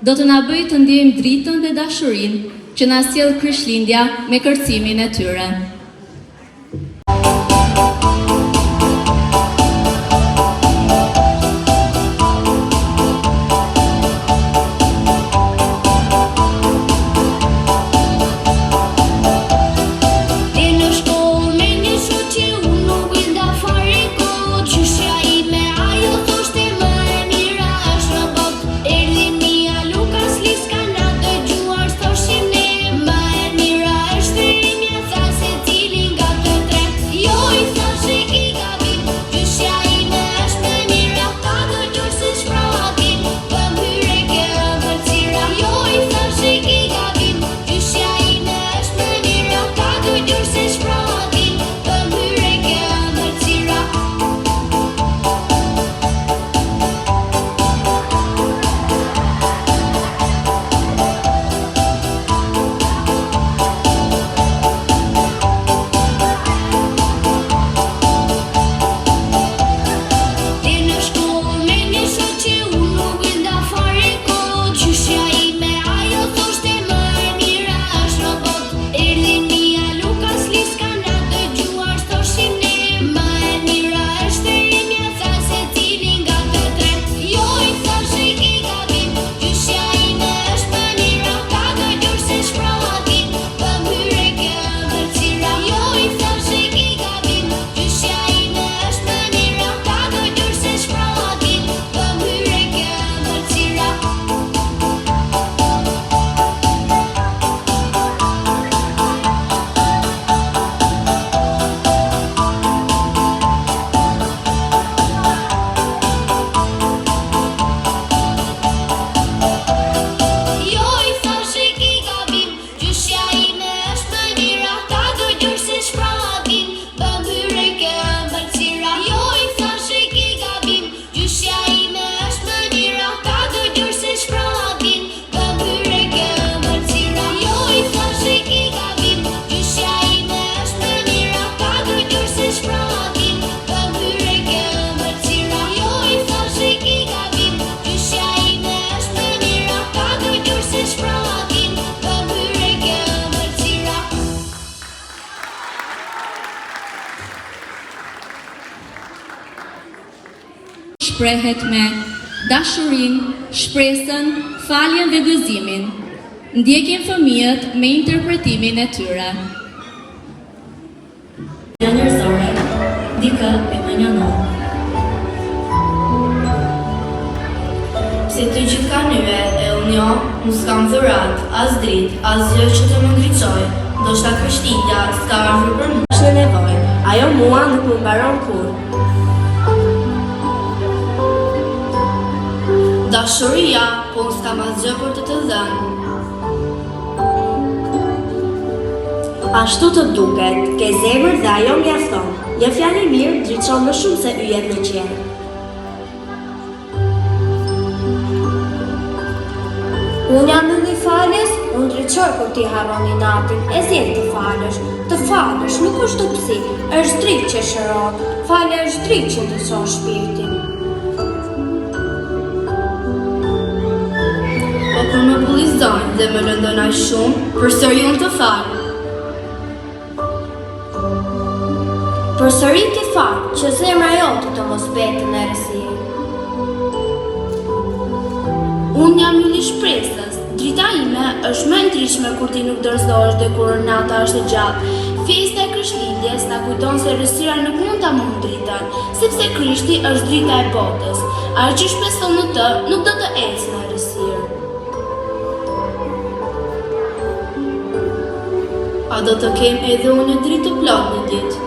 do të na bëjë të ndjejmë dritën dhe dashurinë që na sjell Krishtlindja me kërcimin e tyre. Shprehet me dashurinë, shpresën, faljen dhe gëzimin. Ndjekin fëmijët me interpretimin e tyre. Njerëzore, dikë e më njënon. Pse të gjithë ka nyve e unë jo, nuk s'kam dhërat, as dritë, as gjë që të më ndriçoj, ndoshta Krishtlindja s'ka ardhur për mua në nevojë, ajo mua nuk më mbaron kur. Dashuria, po unë s'kam asgjë për të dhënë. Ashtu të duket, ke zemër dhe ajo mjafton. Një fjalë e mirë ndriçon më shumë se yjet në qiell. Unë jam në një falës, unë ndriçoj kur ti harron një natin, e zjen të falësh. Të falësh nuk është topsi, është dritë që shëron. Falja është dritë që ndriçon shpirtin. Po kur më bullizojnë dhe më lëndon aq shumë, përsëri unë të falë. Përsëri ti falë, që zemra jote të mos betë në errësirë. Unë jam një shpresës. Drita ime është më e ndryshme kur ti nuk dorëzohesh dhe kur nata është e gjatë. Festa e Krishtlindjes na kujton se errësira nuk mund ta mund dritën, sepse Krishti është drita e botës. Ai që shpreson në të nuk do të ecë në errësirë. A do të kem edhe unë një dritë të plotë një ditë?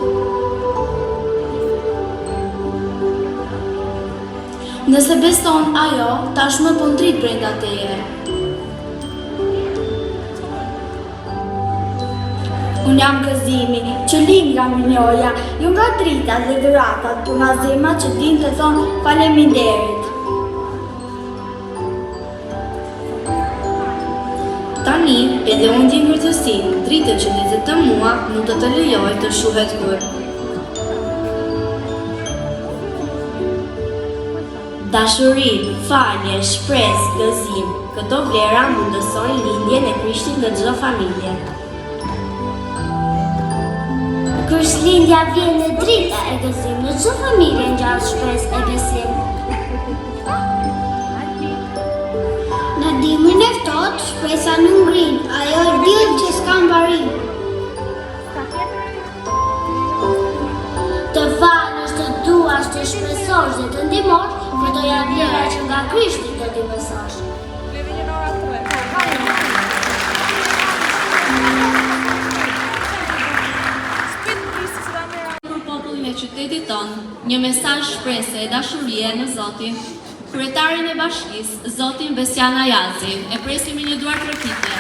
Nëse beson ajo, tashmë po ndrit brenda teje. Unë jam gëzimi, që lind nga minjoja, ju nga drita dhe dhuratat, tu nga zemra që din të thonë faleminderit. Tani, edhe unë ndjen vërtësinë, dritën që ndezet të mua nuk do të lejoj të shuhet kur. Dashuri, falje, shpresë, gëzim. Këto vlera mundësojnë lindjen e Krishtit në çdo familje. Krishtlindja vjen në dritë e gëzim në çdo familje ngjall shpresë e besim. Në dimrin e ftohtë, shpresa nuk ngrin, ajo e diell që s'ka mbarim. Të falësh, të duash, të shpresosh dhe të ndihmosh, këto janë vlera që nga Krishti do t'i besosh. Për popullin e qytetit tonë, një mesazh shprese e dashurie në Zotin, kryetarin e bashkisë, Zotin Besian Ayazi, e presim me një duar tërëkitje.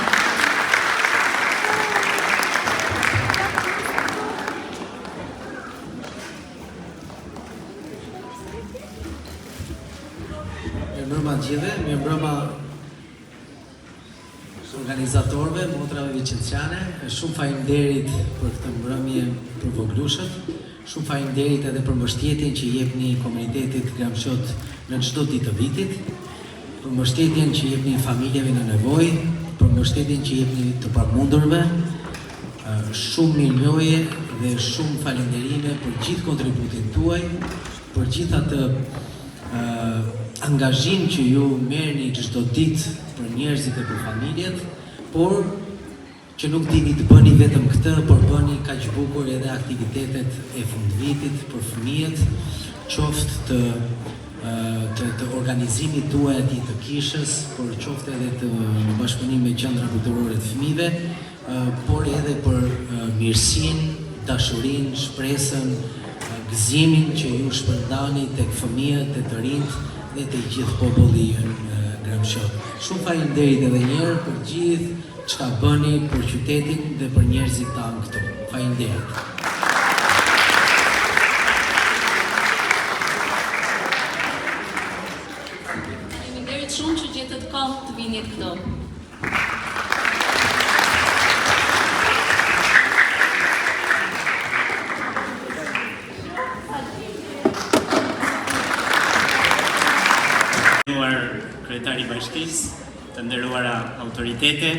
Mirëmbrëma gjithëve, mirëmbrëma organizatorëve, motrave vicenciane, shumë faleminderit për këtë mbrëmje për voglushët, shumë faleminderit edhe për mbështetjen që jepni komunitetit Gramshot në çdo ditë të vitit, për mbështetjen që jepni familjeve në nevojë, për mbështetjen që jepni të pamundurve. Shumë mirënjohje dhe shumë falënderime për gjithë kontributin tuaj, për gjithë atë angazhim që ju merrni çdo ditë për njerëzit e për familjet, por që nuk dini të bëni vetëm këtë, por bëni kaq bukur edhe aktivitetet e fundvitit për fëmijët, qoftë të organizimit tuaj aty të kishës, por qoftë edhe të bashkëpunim me qendra kulturore të fëmijëve, por edhe për mirësinë, dashurinë, shpresën, gëzimin që ju shpërndani tek fëmijët e të rinjt dhe të gjithë populli në Gramshot. Shumë faleminderit edhe një herë për gjithë çka bëni për qytetin dhe për njerëzit tanë këtu. Faleminderit. Faleminderit shumë që gjetët kohë të vinit këtu. Kryetari i bashkisë, të nderuara autoritete,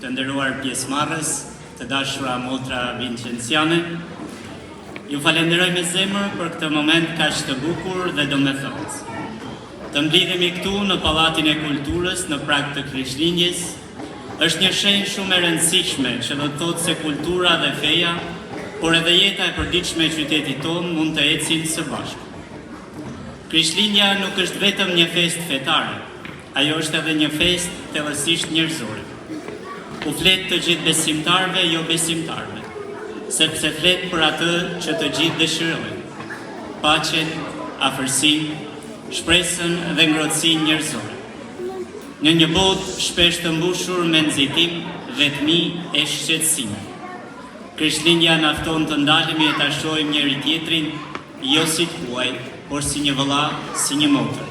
të nderuar pjesëmarrës, të dashura motra vincenciane, ju falenderoj me zemër për këtë moment kaq të bukur dhe domethënës. Të mblidhemi këtu në Pallatin e Kulturës në prag të Krishtlindjes është një shenjë shumë e rëndësishme që do të thotë se kultura dhe feja, por edhe jeta e përditshme e qytetit tonë mund të ecin së bashku. Krishtlindja nuk është vetëm një festë fetare, ajo është edhe një festë thellësisht njerëzore. U flet të gjithë besimtarve, jo besimtarve, sepse flet për atë që të gjithë dëshirojnë, paqen, afërsinë, shpresën dhe ngrohtësinë njerëzore. Në një botë shpesh të mbushur me nxitim, vetmi e shqetësime. Krishtlindja na fton të ndalemi e ta shohim njëri tjetrin, jo si të huaj, por si një vëlla, si një motër.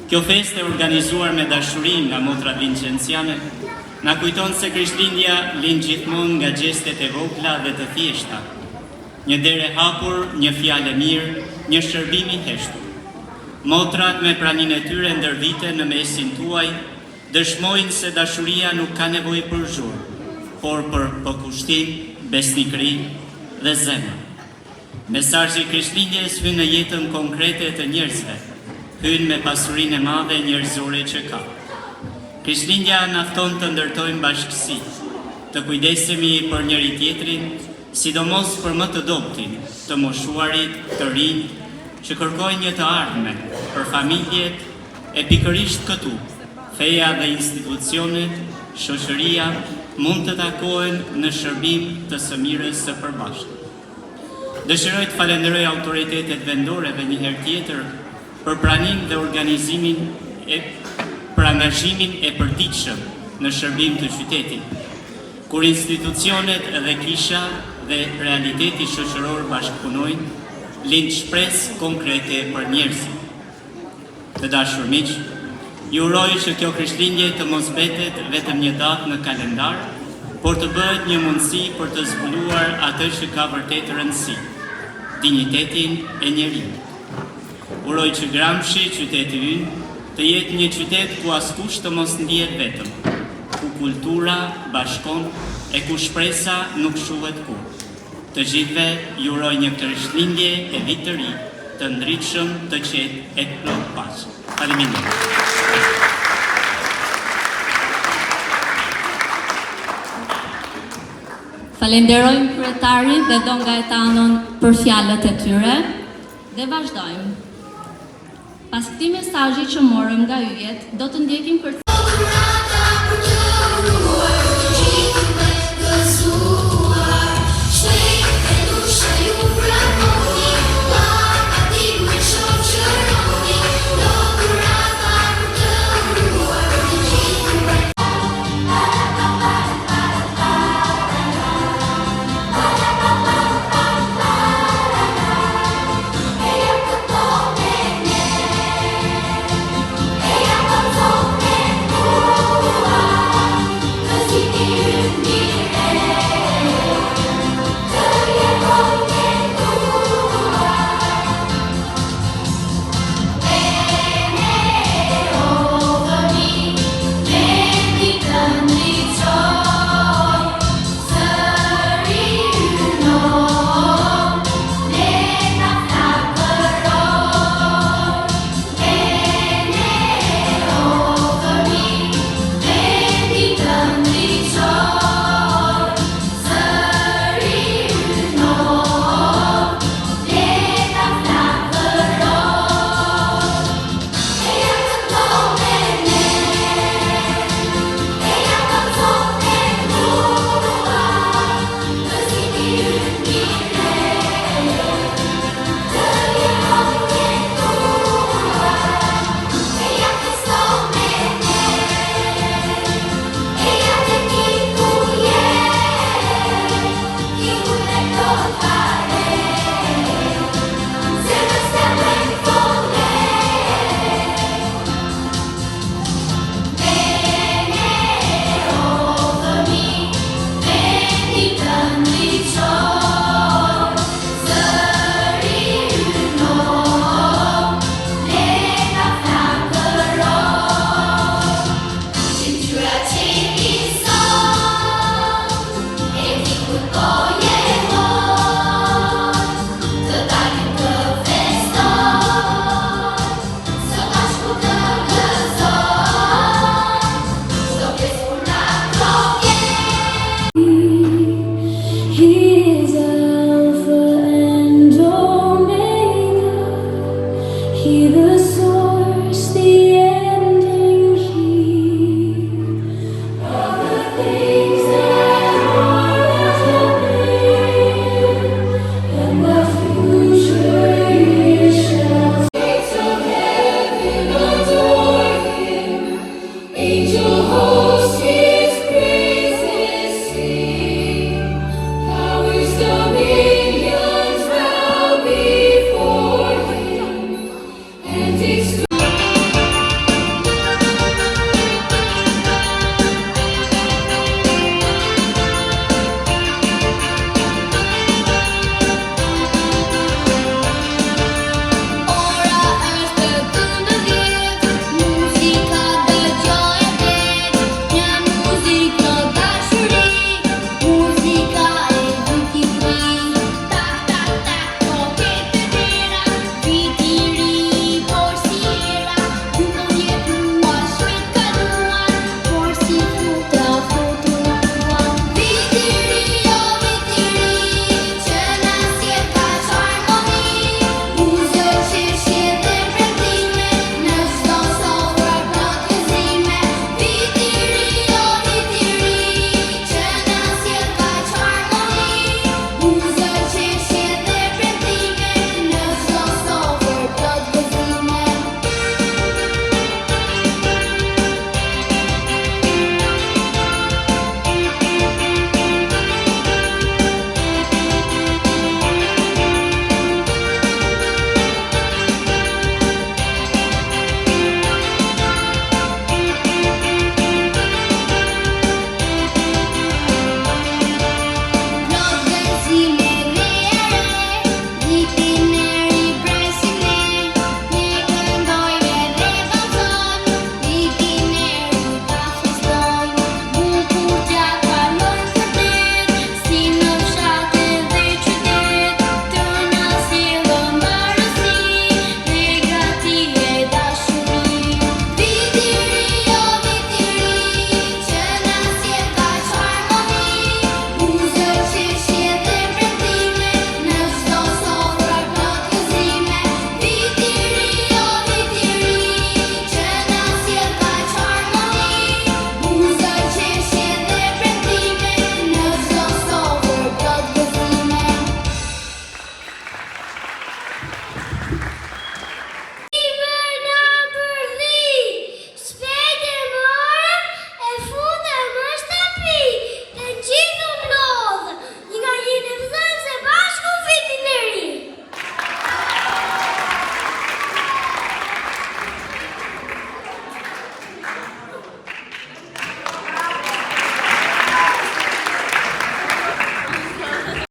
Kjo festë e organizuar me dashuri nga motra vincenciane na kujton se Krishtlindja lind gjithmonë nga gjestet e vogla dhe të thjeshta. Një derë e hapur, një fjalë e mirë, një shërbim i heshtur. Motrat me praninë e tyre ndër vite në mesin tuaj dëshmojnë se dashuria nuk ka nevojë për zhurmë, por për përkushtim, besnikëri dhe zemër. Mesazhi i Krishtlindjes hyn në jetën konkrete të njerëzve, hyn me pasurinë e madhe njerëzore që ka. Krishtlindja na fton të ndërtojmë bashkësi, të kujdesemi për njëri tjetrin, sidomos për më të dobtin, të moshuarit, të rinj, që kërkojnë një të ardhme për familjet e pikërisht këtu. Feja dhe institucionet, shoqëria mund të takohen në shërbim të së mirës së përbashkët. Dëshiroj të falenderoj autoritetet vendore dhe një herë tjetër për praninë dhe organizimin për angazhimin e përditshëm në shërbim të qytetit, kur institucionet dhe kisha dhe realiteti shoqëror bashkëpunojnë, lind shpresë konkrete për njerëzit. Të dashur miq, ju uroj që kjo Krishtlindje të mos mbetet vetëm një datë në kalendar, por të bëhet një mundësi për të zbuluar atë që ka vërtet rëndësi, dinjitetin e njerit. Uroj që Gramshi, qyteti ynë, të jetë një qytet ku askush të mos ndihet vetëm, ku kultura bashkon e ku shpresa nuk shuhet kur. Të gjithëve ju uroj një Krishtlindje e vit të ri, të ndritshëm, të qetë e plot paqe. Faleminderit. Falenderojmë kryetarin dhe Don Gaetanon për fjalët e tyre dhe vazhdojmë. Pas këtij mesazhi që morëm nga yjet, do të ndjekim